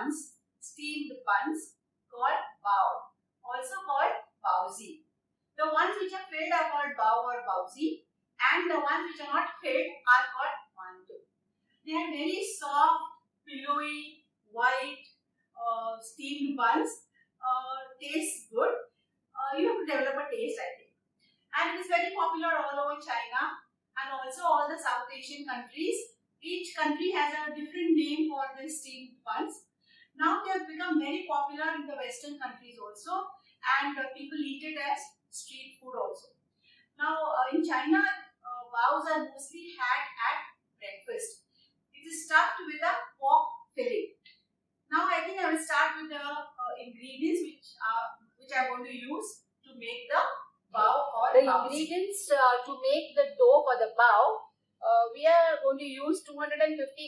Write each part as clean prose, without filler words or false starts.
buns, steamed buns called bao, also called baozi. The ones which are filled are called bao or baozi, and the ones which are not filled are called mandu. They are very soft, pillowy, white, steamed buns. Tastes good. You have to develop a taste, I think. And it is very popular all over China and also all the South Asian countries. Each country has a different name for the steamed buns. Now they have become very popular in the Western countries also, and people eat it as street food also. Now in China, baos are mostly had at breakfast. It is stuffed with a pork fillet. Now I think I will start with the ingredients which I am going to use to make the bao or the baozi. Ingredients to make the dough for the bao, we are going to use 250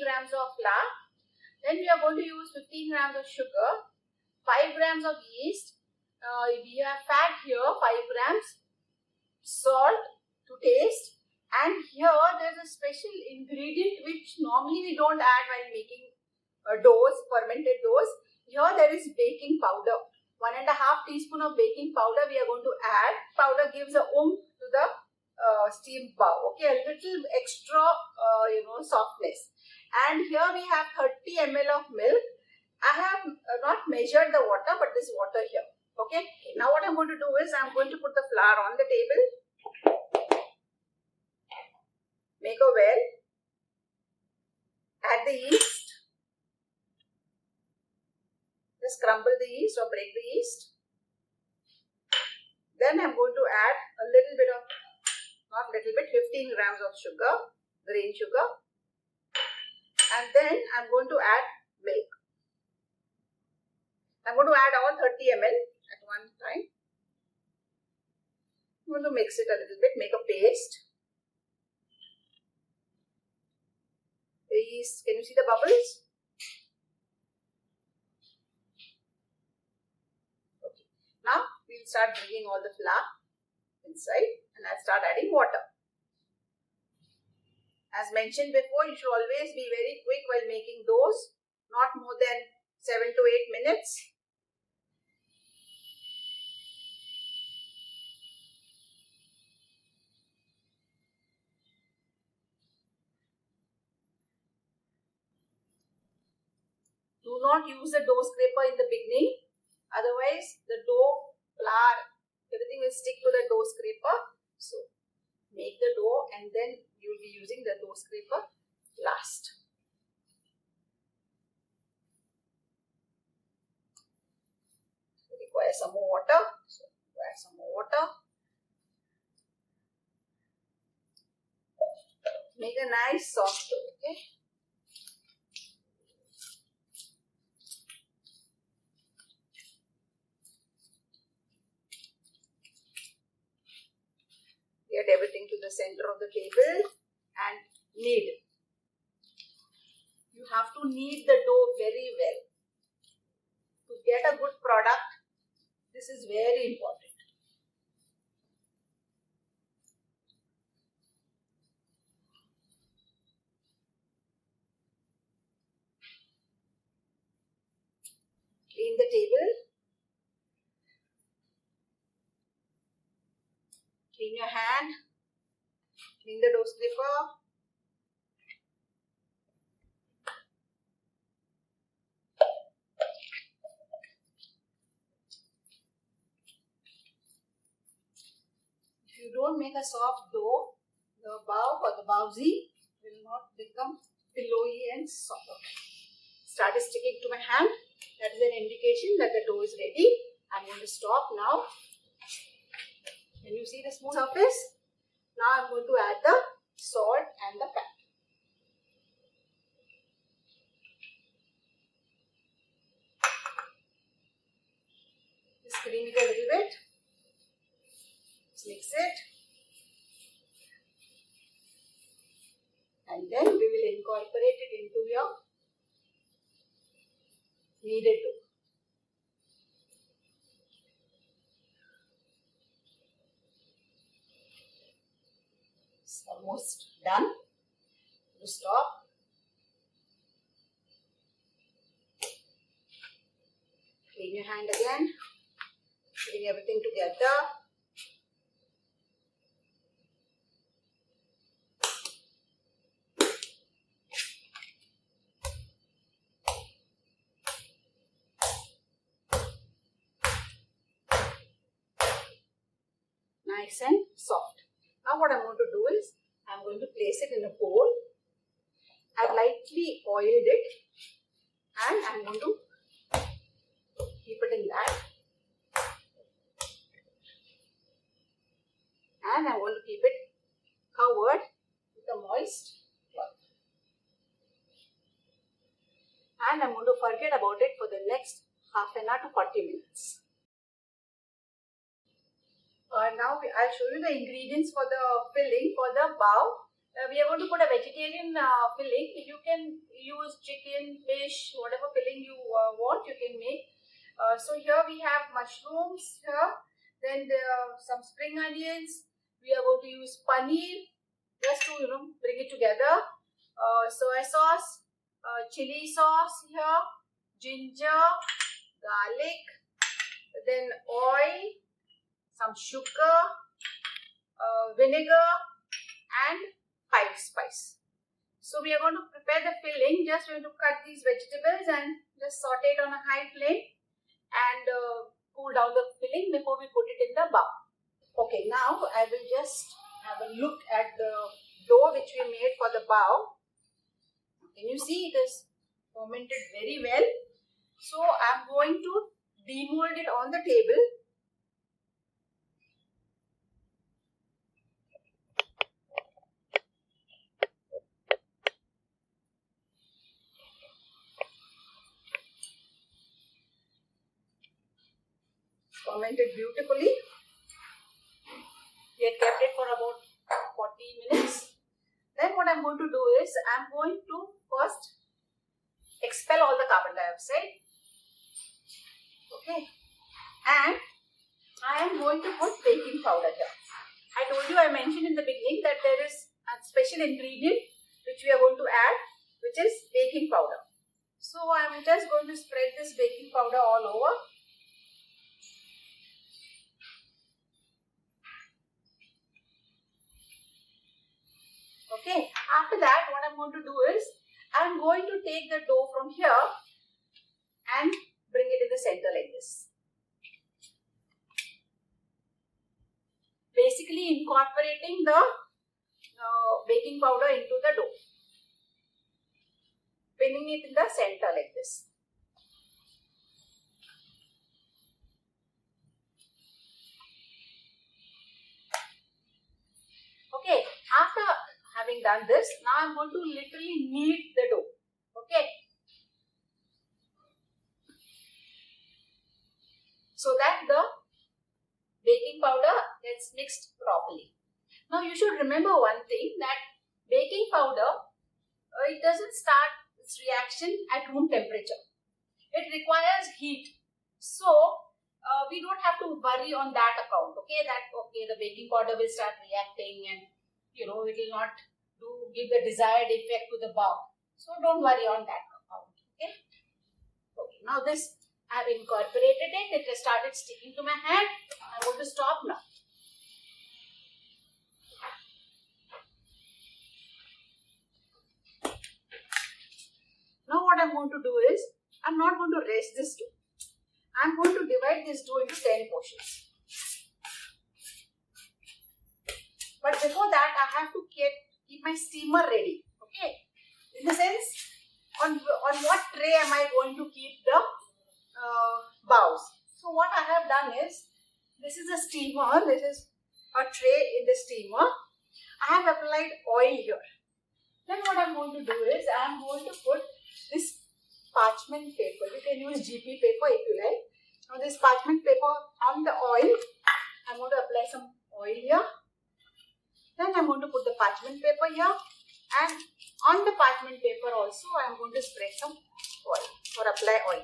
grams of flour. Then we are going to use 15 grams of sugar, 5 grams of yeast. We have fat here, 5 grams, salt to taste, and here there is a special ingredient which normally we don't add while making doughs, fermented doughs. Here there is baking powder. 1.5 teaspoon of baking powder we are going to add. Powder gives a to the steamed bao. Okay, a little extra softness. And here we have 30 ml of milk. I have not measured the water, but this water here. Okay. Now what I'm going to do is I'm going to put the flour on the table. Make a well. Add the yeast. Just crumble the yeast or break the yeast. Then I'm going to add a little bit of, not little bit, 15 grams of sugar, grain sugar. And then I'm going to add milk. I'm going to add all 30 ml at one time. I'm going to mix it a little bit, make a paste. The yeast, can you see the bubbles? Okay. Now we'll start bringing all the flour inside and I'll start adding water. As mentioned before, you should always be very quick while making doughs, not more than 7 to 8 minutes. Do not use the dough scraper in the beginning, otherwise the dough, flour, everything will stick to the dough scraper. So make the dough and then you will be using the dough scraper last. So require some more water. So add some more water. Make a nice soft dough. Okay. Get everything to the center of the table and knead. You have to knead the dough very well. To get a good product, this is very important. Clean the table. Clean your hand. Clean the dough scraper. If you don't make a soft dough, the bao or the baozi will not become pillowy and soft. Start sticking to my hand. That is an indication that the dough is ready. I'm going to stop now. Can you see the smooth surface? Now I'm going to add the salt and the fat. Just cream it a little bit. Just mix it. And then we will incorporate it into your kneaded dough. It's almost done. You stop. hand again, putting everything together. Nice and soft. Now what I'm going to do is, I'm going to place it in a bowl. I've lightly oiled it and I'm going to keep it in that. And I'm going to keep it covered with a moist cloth. And I'm going to forget about it for the next half an hour to 40 minutes. Now I'll show you the ingredients for the filling for the bao. We are going to put a vegetarian filling. You can use chicken, fish, whatever filling you want, you can make. So here we have mushrooms here. Then there are some spring onions. We are going to use paneer just to bring it together. Soy sauce, chili sauce here, ginger, garlic, then oil, some sugar, vinegar and 5 spice. So we are going to prepare the filling. Just going to cut these vegetables and just saute it on a high flame and cool down the filling before we put it in the bao. Okay, now I will just have a look at the dough which we made for the bao. Can you see it is fermented very well? So I am going to demold it on the table. Fermented beautifully. We had kept it for about 40 minutes. Then what I'm going to do is, I'm going to first expel all the carbon dioxide. Okay. And I am going to put baking powder here. I told you, I mentioned in the beginning that there is a special ingredient which we are going to add, which is baking powder. So I'm just going to spread this baking powder all over. Okay, after that what I'm going to do is, I'm going to take the dough from here and bring it in the center like this. Basically incorporating the baking powder into the dough. Pinning it in the center like this. Okay, after having done this, now I'm going to literally knead the dough. Okay. So that the baking powder gets mixed properly. Now you should remember one thing, that baking powder, it doesn't start its reaction at room temperature. It requires heat. So we don't have to worry on that account. Okay, the baking powder will start reacting and it will not give the desired effect to the bao. So don't worry on that account. Okay. Okay. Now this I have incorporated it. It has started sticking to my hand. I'm going to stop now. Now what I'm going to do is, I'm not going to rest this dough. I'm going to divide this dough into 10 portions. But before that, I have to keep my steamer ready. Okay. In the sense, on what tray am I going to keep the baos? So what I have done is, this is a steamer. This is a tray in the steamer. I have applied oil here. Then what I'm going to do is, I'm going to put this parchment paper. You can use GP paper if you like. Now this parchment paper on the oil. I'm going to apply some oil here. Then I'm going to put the parchment paper here, and on the parchment paper also I'm going to spread some oil or apply oil.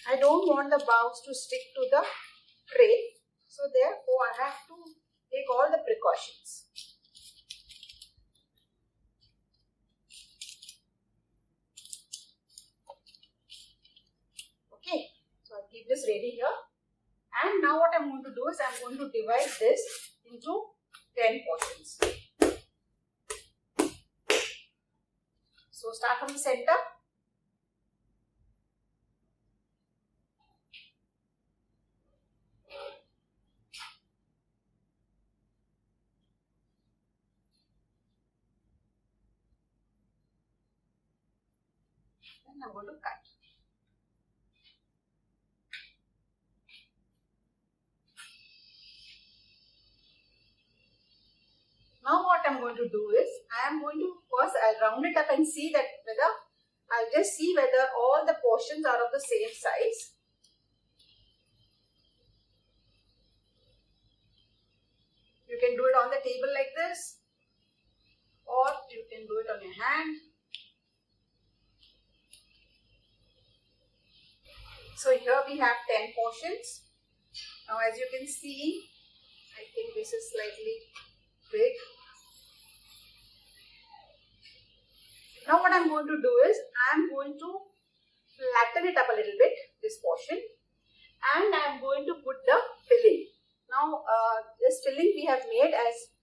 I don't want the baos to stick to the tray, so therefore I have to take all the precautions. Okay, so I'll keep this ready here. And now what I'm going to do is I'm going to divide this into 10 portions. So start from the center. And I'm going to cut. Now what I'm going to do is, I am going to first I'll round it up and see that whether, I'll just see whether all the portions are of the same size. You can do it on the table like this, or you can do it on your hand. So here we have 10 portions. Now as you can see, I think this is slightly big. Now what I'm going to do is, I'm going to flatten it up a little bit, this portion, and I'm going to put the filling. Now this filling we have made as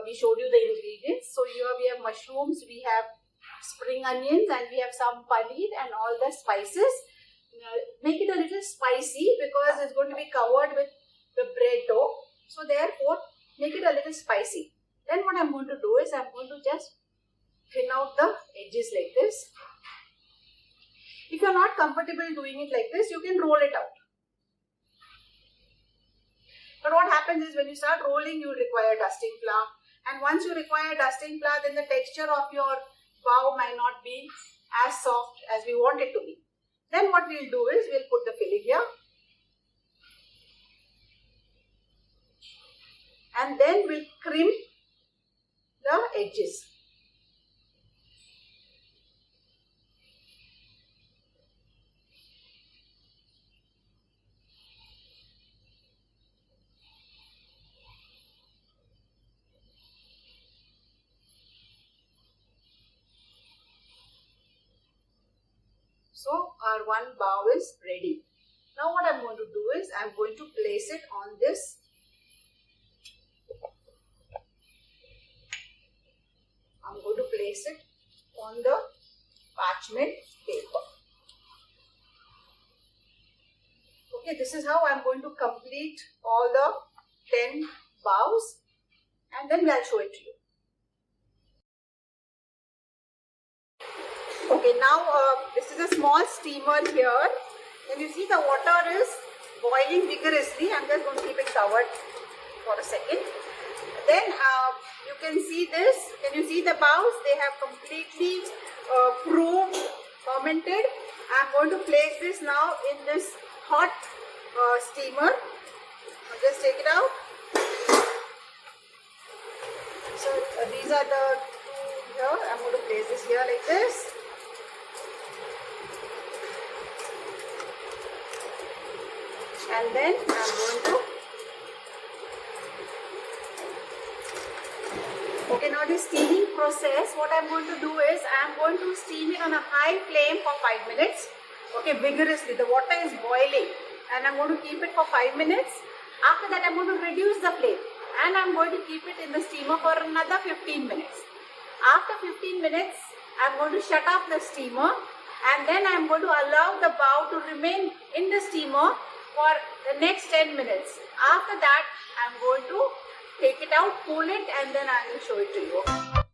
we showed you the ingredients. So here we have mushrooms, we have spring onions, and we have some paneer and all the spices. Make it a little spicy because it's going to be covered with the bread dough. So therefore, make it a little spicy. Then what I'm going to do is, I'm going to just thin out the edges like this. If you're not comfortable doing it like this, you can roll it out. But what happens is, when you start rolling, you require dusting flour. And once you require dusting flour, then the texture of your bao might not be as soft as we want it to be. Then what we'll do is, we'll put the filling here. And then we'll crimp the edges. So our one bao is ready. Now what I'm going to do is, I'm going to place it on this . I'm going to place it on the parchment paper. Okay, this is how I'm going to complete all the 10 baos, and then I'll show it to you. Okay, now this is a small steamer here, and you see the water is boiling vigorously. I'm just going to keep it covered for a second. Then you can see this. Can you see the baos? They have completely proved, fermented. I'm going to place this now in this hot steamer. I'll just take it out. So these are the two here. I'm going to place this here like this. And then I'm going to, okay, now this steaming process, what I'm going to do is, I'm going to steam it on a high flame for 5 minutes. Okay, vigorously. The water is boiling, and I'm going to keep it for 5 minutes. After that, I'm going to reduce the flame, and I'm going to keep it in the steamer for another 15 minutes. After 15 minutes, I'm going to shut off the steamer, and then I'm going to allow the bao to remain in the steamer for the next 10 minutes. After that, I'm going to take it out, cool it, and then I will show it to you.